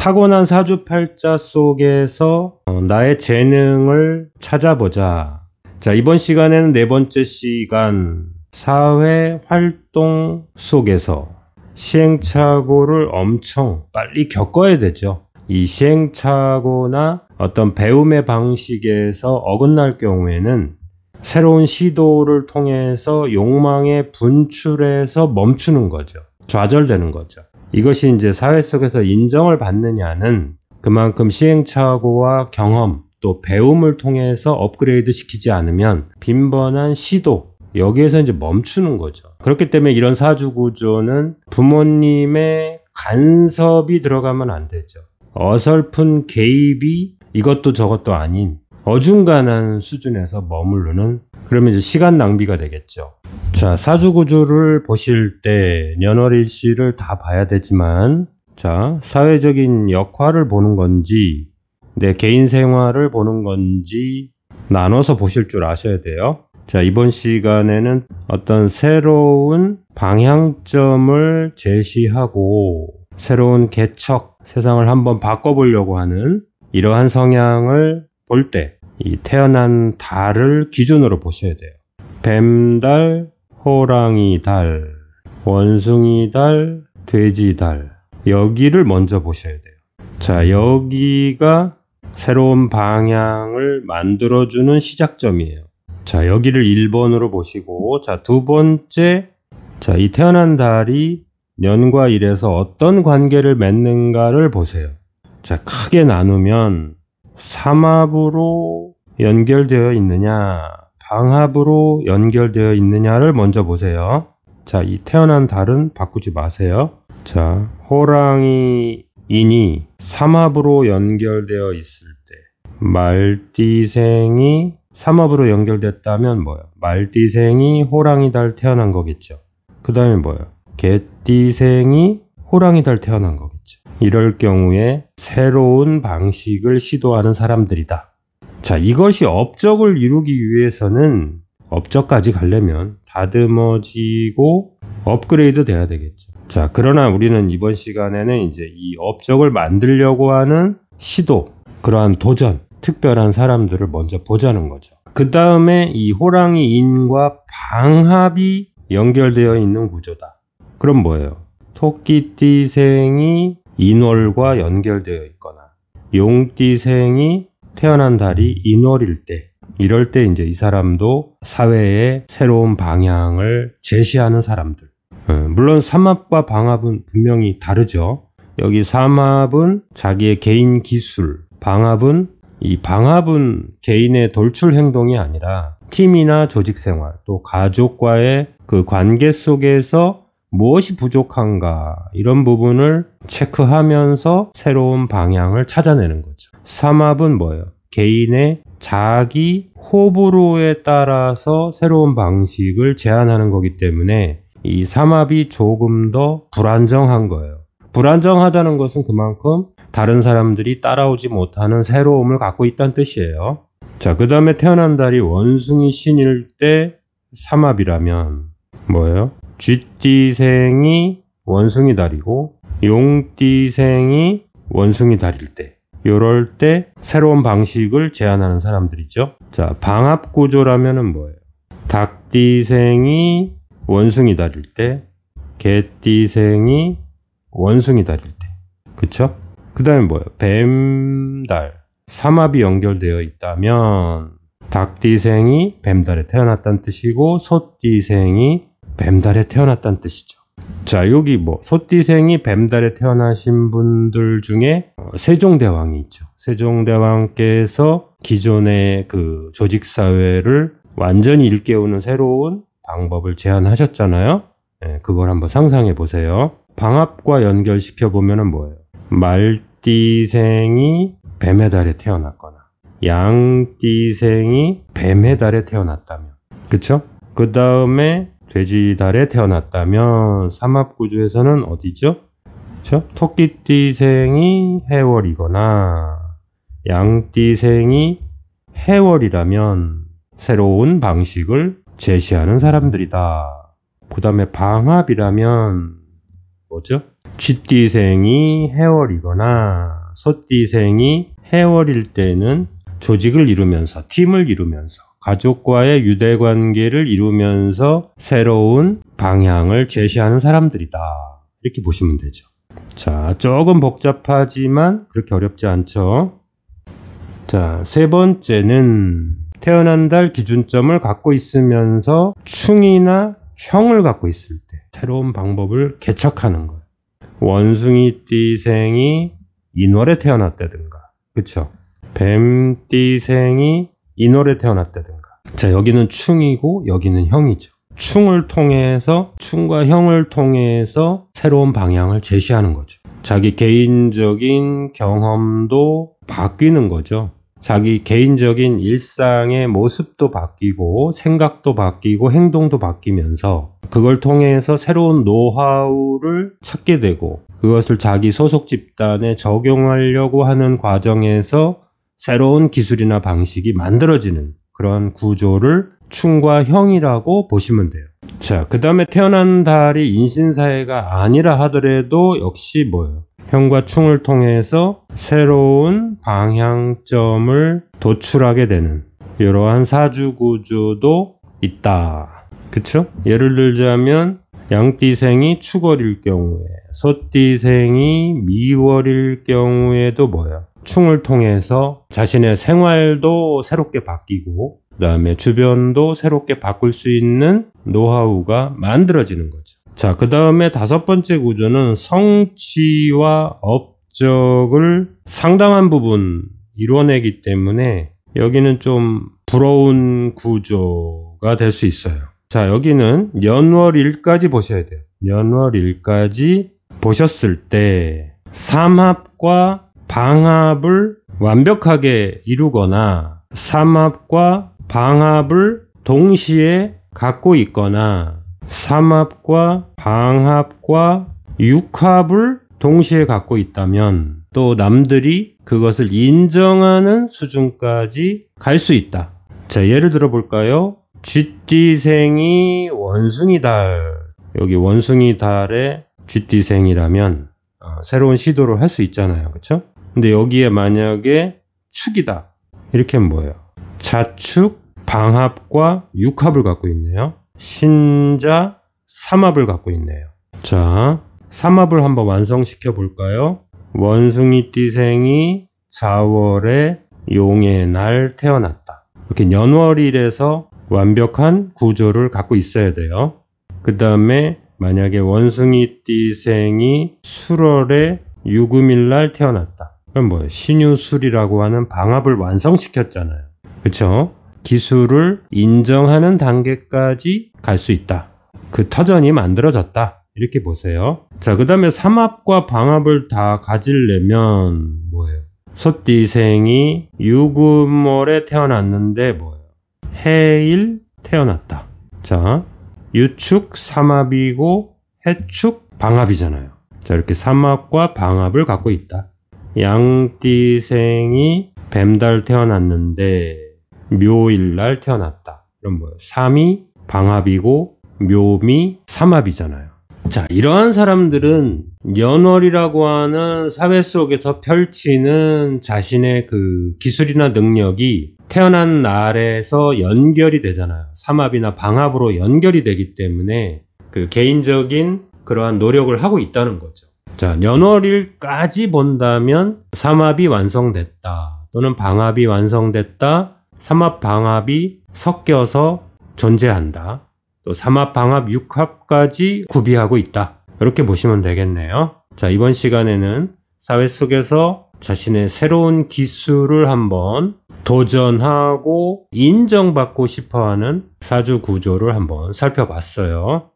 타고난 사주팔자 속에서 나의 재능을 찾아보자. 자, 이번 시간에는 네 번째 시간, 사회 활동 속에서 시행착오를 엄청 빨리 겪어야 되죠. 이 시행착오나 어떤 배움의 방식에서 어긋날 경우에는 새로운 시도를 통해서 욕망에 분출해서 멈추는 거죠. 좌절되는 거죠. 이것이 이제 사회 속에서 인정을 받느냐는 그만큼 시행착오와 경험 또 배움을 통해서 업그레이드 시키지 않으면 빈번한 시도, 여기에서 이제 멈추는 거죠. 그렇기 때문에 이런 사주 구조는 부모님의 간섭이 들어가면 안 되죠. 어설픈 개입이 이것도 저것도 아닌 어중간한 수준에서 머무르는, 그러면 이제 시간 낭비가 되겠죠. 자, 사주 구조를 보실 때 년월일시를 다 봐야 되지만, 자, 사회적인 역할을 보는 건지 내 개인 생활을 보는 건지 나눠서 보실 줄 아셔야 돼요. 자, 이번 시간에는 어떤 새로운 방향점을 제시하고 새로운 개척, 세상을 한번 바꿔보려고 하는 이러한 성향을 볼 때 이 태어난 달을 기준으로 보셔야 돼요. 뱀달, 호랑이 달, 원숭이 달, 돼지 달, 여기를 먼저 보셔야 돼요. 자, 여기가 새로운 방향을 만들어주는 시작점이에요. 자, 여기를 1번으로 보시고, 자, 두 번째, 자, 이 태어난 달이 년과 일에서 어떤 관계를 맺는가를 보세요. 자, 크게 나누면 삼합으로 연결되어 있느냐, 방합으로 연결되어 있느냐를 먼저 보세요. 자, 이 태어난 달은 바꾸지 마세요. 자, 호랑이인이 삼합으로 연결되어 있을 때, 말띠생이 삼합으로 연결됐다면 뭐예요? 말띠생이 호랑이 달 태어난 거겠죠. 그 다음에 뭐예요? 개띠생이 호랑이 달 태어난 거겠죠. 이럴 경우에 새로운 방식을 시도하는 사람들이다. 자, 이것이 업적을 이루기 위해서는, 업적까지 가려면 다듬어지고 업그레이드 돼야 되겠죠. 자, 그러나 우리는 이번 시간에는 이제 이 업적을 만들려고 하는 시도, 그러한 도전, 특별한 사람들을 먼저 보자는 거죠. 그 다음에 이 호랑이인과 방합이 연결되어 있는 구조다. 그럼 뭐예요? 토끼띠생이 인월과 연결되어 있거나 용띠생이 태어난 달이 인월일 때, 이럴 때 이제 이 사람도 사회의 새로운 방향을 제시하는 사람들. 물론 삼합과 방합은 분명히 다르죠. 여기 삼합은 자기의 개인 기술, 방합은 개인의 돌출 행동이 아니라 팀이나 조직 생활, 또 가족과의 그 관계 속에서 무엇이 부족한가, 이런 부분을 체크하면서 새로운 방향을 찾아내는 거죠. 삼합은 뭐예요? 개인의 자기 호불호에 따라서 새로운 방식을 제안하는 거기 때문에 이 삼합이 조금 더 불안정한 거예요. 불안정하다는 것은 그만큼 다른 사람들이 따라오지 못하는 새로움을 갖고 있다는 뜻이에요. 자, 그 다음에 태어난 달이 원숭이 신일 때 삼합이라면 뭐예요? 쥐띠생이 원숭이 달이고 용띠생이 원숭이 달일 때, 이럴 때 새로운 방식을 제안하는 사람들이죠. 자, 방합 구조라면은 뭐예요? 닭띠생이 원숭이 달일 때, 개띠생이 원숭이 달일 때, 그쵸? 그 다음에 뭐예요? 뱀달, 삼합이 연결되어 있다면 닭띠생이 뱀달에 태어났다는 뜻이고 소띠생이 뱀달에 태어났다는 뜻이죠. 자, 여기 소띠생이 뱀달에 태어나신 분들 중에 세종대왕이 있죠. 세종대왕께서 기존의 그 조직사회를 완전히 일깨우는 새로운 방법을 제안하셨잖아요. 네, 그걸 한번 상상해 보세요. 방합과 연결시켜 보면은 뭐예요? 말띠생이 뱀의 달에 태어났거나 양띠생이 뱀의 달에 태어났다면, 그쵸? 그 다음에 돼지 달에 태어났다면 삼합구조에서는 어디죠? 그쵸? 토끼띠생이 해월이거나 양띠생이 해월이라면 새로운 방식을 제시하는 사람들이다. 그 다음에 방합이라면 뭐죠? 쥐띠생이 해월이거나 소띠생이 해월일 때는 조직을 이루면서, 팀을 이루면서, 가족과의 유대관계를 이루면서 새로운 방향을 제시하는 사람들이다. 이렇게 보시면 되죠. 자, 조금 복잡하지만 그렇게 어렵지 않죠. 자, 세 번째는 태어난 달 기준점을 갖고 있으면서 충이나 형을 갖고 있을 때 새로운 방법을 개척하는 거예요. 원숭이띠생이 인월에 태어났다든가, 그쵸? 뱀띠생이 인월에 태어났다든가. 자, 여기는 충이고 여기는 형이죠. 충과 형을 통해서 새로운 방향을 제시하는 거죠. 자기 개인적인 경험도 바뀌는 거죠. 자기 개인적인 일상의 모습도 바뀌고 생각도 바뀌고 행동도 바뀌면서 그걸 통해서 새로운 노하우를 찾게 되고 그것을 자기 소속 집단에 적용하려고 하는 과정에서 새로운 기술이나 방식이 만들어지는 그런 구조를 충과 형이라고 보시면 돼요. 자, 그 다음에 태어난 달이 인신사회가 아니라 하더라도 역시 뭐예요? 형과 충을 통해서 새로운 방향점을 도출하게 되는 이러한 사주구조도 있다. 그쵸? 예를 들자면 양띠생이 축월일 경우에, 소띠생이 미월일 경우에도 뭐예요? 충을 통해서 자신의 생활도 새롭게 바뀌고 그 다음에 주변도 새롭게 바꿀 수 있는 노하우가 만들어지는 거죠. 자, 그 다음에 다섯 번째 구조는 성취와 업적을 상당한 부분 이뤄내기 때문에 여기는 좀 부러운 구조가 될 수 있어요. 자, 여기는 연월일까지 보셔야 돼요. 연월일까지 보셨을 때 삼합과 방합을 완벽하게 이루거나 삼합과 방합을 동시에 갖고 있거나 삼합과 방합과 육합을 동시에 갖고 있다면 또 남들이 그것을 인정하는 수준까지 갈 수 있다. 자, 예를 들어 볼까요? 쥐띠생이 원숭이달, 여기 원숭이달에 쥐띠생이라면 새로운 시도를 할 수 있잖아요. 그쵸? 근데 여기에 만약에 축이다. 이렇게 하면 뭐예요? 자축, 방합과 육합을 갖고 있네요. 신자, 삼합을 갖고 있네요. 자, 삼합을 한번 완성시켜 볼까요? 원숭이띠생이 자월에 용의 날 태어났다. 이렇게 연월일에서 완벽한 구조를 갖고 있어야 돼요. 그 다음에 만약에 원숭이띠생이 술월에 유금일 날 태어났다. 그럼 뭐예요? 신유술이라고 하는 방합을 완성시켰잖아요. 그쵸? 기술을 인정하는 단계까지 갈 수 있다. 그 터전이 만들어졌다. 이렇게 보세요. 자, 그 다음에 삼합과 방합을 다 가지려면 뭐예요? 소띠생이 유금월에 태어났는데 뭐예요? 해일 태어났다. 자, 유축 삼합이고 해축 방합이잖아요. 자, 이렇게 삼합과 방합을 갖고 있다. 양띠생이 뱀달 태어났는데 묘일날 태어났다. 그럼 뭐예요? 삼이 방합이고 묘미 삼합이잖아요. 자, 이러한 사람들은 연월이라고 하는 사회 속에서 펼치는 자신의 그 기술이나 능력이 태어난 날에서 연결이 되잖아요. 삼합이나 방합으로 연결이 되기 때문에 그 개인적인 그러한 노력을 하고 있다는 거죠. 자, 연월일까지 본다면 삼합이 완성됐다. 또는 방합이 완성됐다. 삼합 방합이 섞여서 존재한다. 또 삼합 방합 육합까지 구비하고 있다. 이렇게 보시면 되겠네요. 자, 이번 시간에는 사회 속에서 자신의 새로운 기술을 한번 도전하고 인정받고 싶어하는 사주 구조를 한번 살펴봤어요.